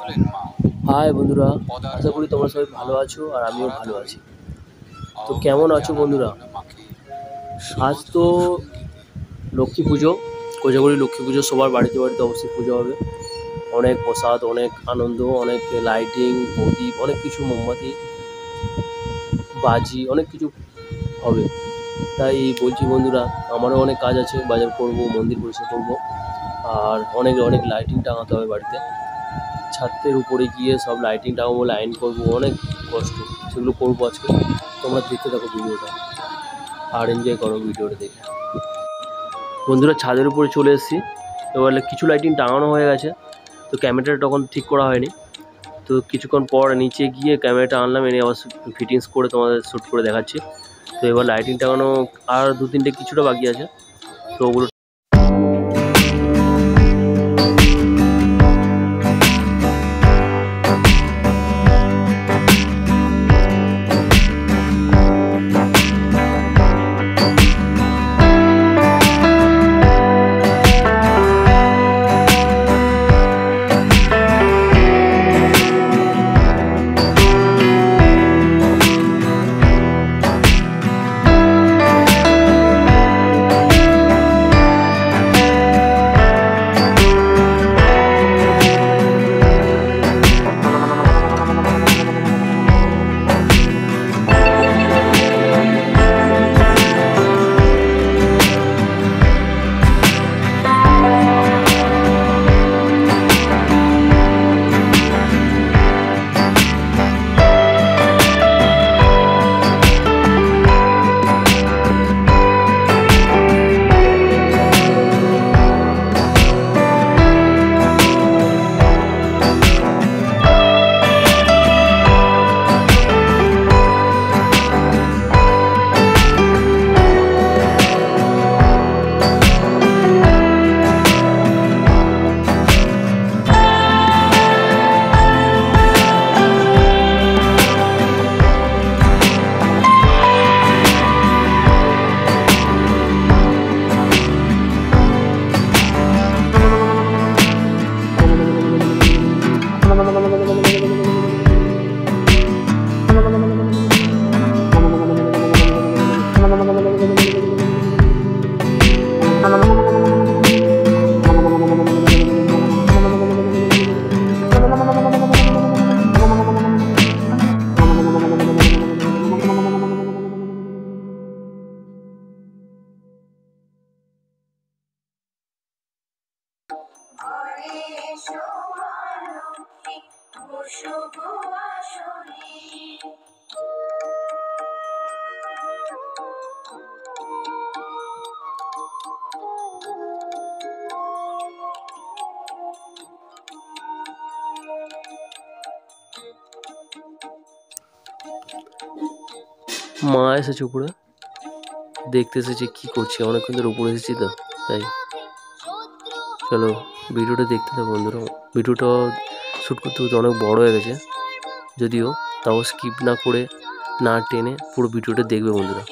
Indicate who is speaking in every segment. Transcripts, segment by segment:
Speaker 1: High বন্ধুরা, আশা করি তোমরা সবাই ভালো আছো আর আমিও ভালো আছি। তো কেমন আছো বন্ধুরা? আজ তো লক্ষ্মী পুজো, কোজাগরি লক্ষ্মী পুজো। সবার বাড়িতে বাড়িতে অবশ্যই পুজো হবে। অনেক প্রসাদ, অনেক আনন্দ, অনেক লাইটিং, প্রদীপ, অনেক কিছু, মোমবাতি, বাজি, অনেক কিছু হবে। তাই বলছি বন্ধুরা, আমারও অনেক কাজ আছে, বাজার করব, মন্দির পরিষ্কার করব, আর অনেক অনেক লাইটিং টাঙাতে হবে বাড়িতে। ছাদের উপরে গিয়ে সব লাইটিং টাঙাবো, লাইন করবো, অনেক কষ্ট, সেগুলো করবো আজকে। তোমরা দেখতে থাকো ভিডিওটা আর এনজয় করো ভিডিওটা দেখে। বন্ধুরা, ছাদের উপরে চলে এসেছি। এবার কিছু লাইটিং টাঙানো হয়ে গেছে, তো ক্যামেরাটা তখন ঠিক করা হয়নি। তো কিছুক্ষণ পর নিচে গিয়ে ক্যামেরাটা আনলাম, এনে আবার ফিটিংস করে তোমাদের শ্যুট করে দেখাচ্ছি। তো এবার লাইটিং টাঙানো আর 2-3টে কিছুটা বাকি আছে, তো ওগুলো মা এসেছে উপরে, দেখতে এসেছে কি করছি, অনেকক্ষণ ধরে উপরে এসেছি তো, তাই। চলো ভিডিওটা দেখতে থাকো বন্ধুরা। ভিডিওটা শ্যুট করতে করতে অনেক বড় হয়ে গেছে, যদিও তাও স্কিপ না করে, না টেনে পুরো ভিডিওটা দেখবে বন্ধুরা।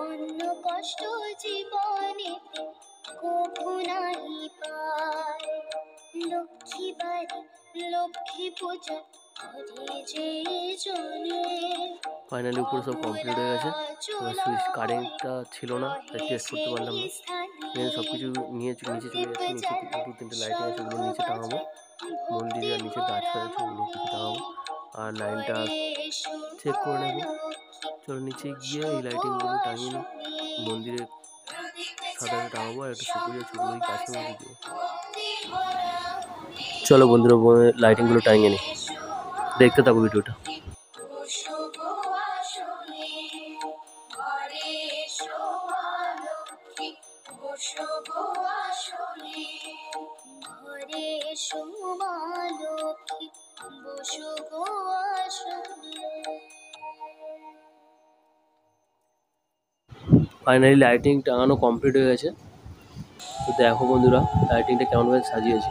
Speaker 2: অন্য কষ্ট জীবনেতে কভু নাহি পায়। লক্ষ্মী বাড়ি লক্ষ্মী পূজা করে যে জনে।
Speaker 1: ফাইনালি উপরে সব কমপ্লিট হয়ে গেছে। সুইচ কারেন্টটা ছিল না, তাই টেস্ট করতে পারলাম না। সব কিছু নিয়ে নিচে চলে যাচ্ছে। নিচে 2-3টে লাইটিং আছে, ওগুলো নিচে টাঙাবো। মন্দিরে আর নিচে গাছ ফাছ আছে, ওগুলো কিছু টাঙাবো। আর লাইনটা চেক করে নেবো। চলো নিচে গিয়ে এই লাইটিংগুলো টাঙিয়ে নিই, মন্দিরে সাদা টাঙাবো, আর একটা সুপুরি আছে, ওগুলো ওই গাছের মধ্যে দেবো। চলো বন্ধুরা, লাইটিংগুলো টাঙিয়ে নিই, দেখতে থাকো ভিডিওটা। ফাইনালি লাইটিং টাঙানো কমপ্লিট হয়ে গেছে। তো দেখো বন্ধুরা লাইটিংটা কেমনভাবে সাজিয়েছে।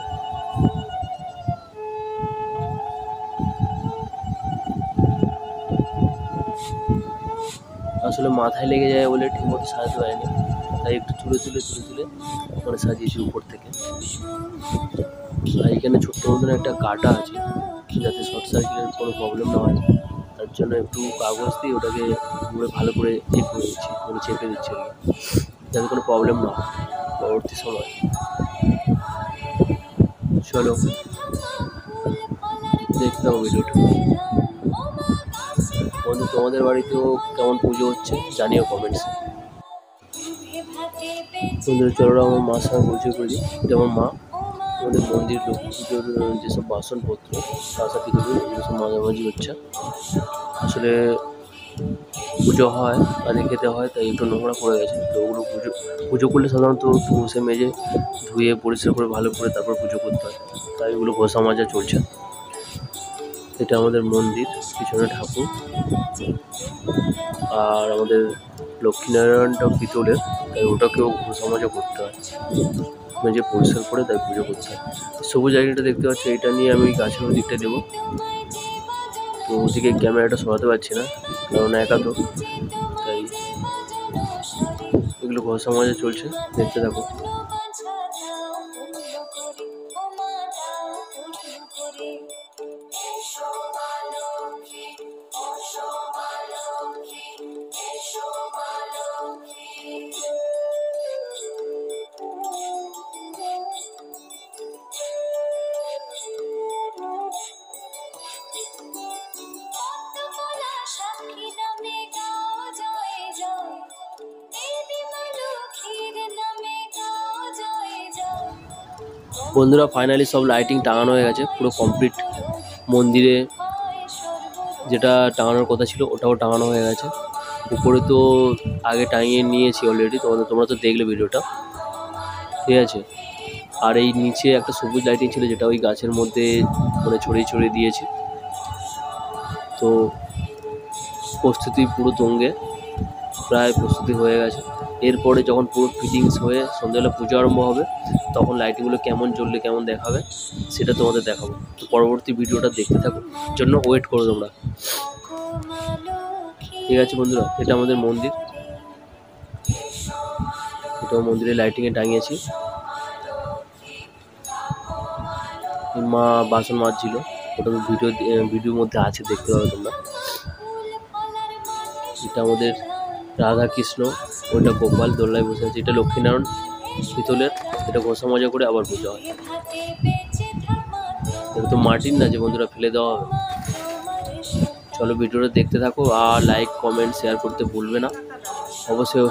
Speaker 1: আসলে মাথায় লেগে যায় বলে ঠিকমতো সাজাতে পারিনি, তাই একটু তুলে মানে সাজিয়েছি উপর থেকে। আর এখানে ছোট্ট মতন একটা কাটা আছে যাতে শর্ট সার্কিটের কোনো প্রবলেম না হয়, তার জন্য একটু কাগজ দিয়ে ওটাকে পুরো ভালো করে করে দিচ্ছি, মানে চেপে দিচ্ছি আর কি, যাতে কোনো প্রবলেম না হয় পরবর্তী সময়। চলো দেখতে থাকো ভিডিওটা। বন্ধু তোমাদের বাড়িতেও কেমন পুজো হচ্ছে জানিও কমেন্টসে। বন্ধুরা চলো আমার মার সঙ্গে পরিচয় করি। এটা আমার মা। আমাদের মন্দির লক্ষ্মী পুজোর যেসব বাসনপত্র কাঁসা পিতলের এগুলো সব মাঝামাঝি হচ্ছে। আসলে পুজো হয় আগে খেতে হয়, তাই একটু নোংরা পড়ে গেছে। তো ওগুলো পুজো করলে সাধারণত ঘষে মেজে ধুয়ে পরিষ্কার করে ভালো করে তারপর পুজো করতে হয়, তাই ওগুলো ঘষা মাজা চলছে। এটা আমাদের মন্দির, পিছনে ঠাকুর। আর আমাদের লক্ষ্মীনারায়ণটাও পিতলের, তাই ওটাকেও ঘষা মাজা করতে হয়, মেজে পরিষ্কার করে তাই পুজো করতে হয়। সবুজ লাইটিংটা দেখতে পাচ্ছ, এটা নিয়ে আমি গাছের ওই দিকটা দেবো। তো ওদিকে ক্যামেরাটা সরাতে পারছি না, কারণ একা তো, তাই এগুলো ঘষা মাজা চলছে, দেখতে থাকো। বন্ধুরা ফাইনালি সব লাইটিং টাঙানো হয়ে গেছে, পুরো কমপ্লিট। মন্দিরে যেটা টাঙানোর কথা ছিল ওটাও টাঙানো হয়ে গেছে। উপরে তো আগে টাঙিয়ে নিয়েছি অলরেডি, তোমরা তো দেখলে ভিডিওটা, ঠিক আছে। আর এই নিচে একটা সবুজ লাইটিং ছিল যেটা ওই গাছের মধ্যে মানে ছড়িয়ে দিয়েছি। তো প্রস্তুতি পুরো তুঙ্গে, প্রায় প্রস্তুতি হয়ে গেছে। এরপরে যখন পুরো ফিটিংস হয়ে সন্ধ্যাবেলা পুজো আরম্ভ হবে, তখন লাইটিংগুলো কেমন জ্বললে কেমন দেখাবে সেটা তোমাদের দেখাবো। তো পরবর্তী ভিডিওটা দেখতে থাকো, জন্য ওয়েট করো তোমরা, ঠিক আছে বন্ধুরা। এটা আমাদের মন্দির, এটাও মন্দিরে লাইটিংয়ে টাঙিয়েছি। মা বাসন মাজছিল, ওটা ভিডিওর মধ্যে আছে, দেখতে পাবে তোমরা। এটা আমাদের রাধা কৃষ্ণ, ওইটা গোপাল দোলনায় বসে আছে। এটা লক্ষ্মীনারায়ণ পিতলের, এটা ঘষা মজা করে আবার পুজো হয়। এটা তো মাটির না যে বন্ধুরা ফেলে দেওয়া হবে। চলো ভিডিওটা দেখতে থাকো, আর লাইক কমেন্ট শেয়ার করতে ভুলবে না। অবশ্যই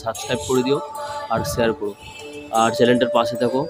Speaker 1: সাবস্ক্রাইব করে দিও আর শেয়ার করো, আর চ্যানেলটার পাশে থাকো।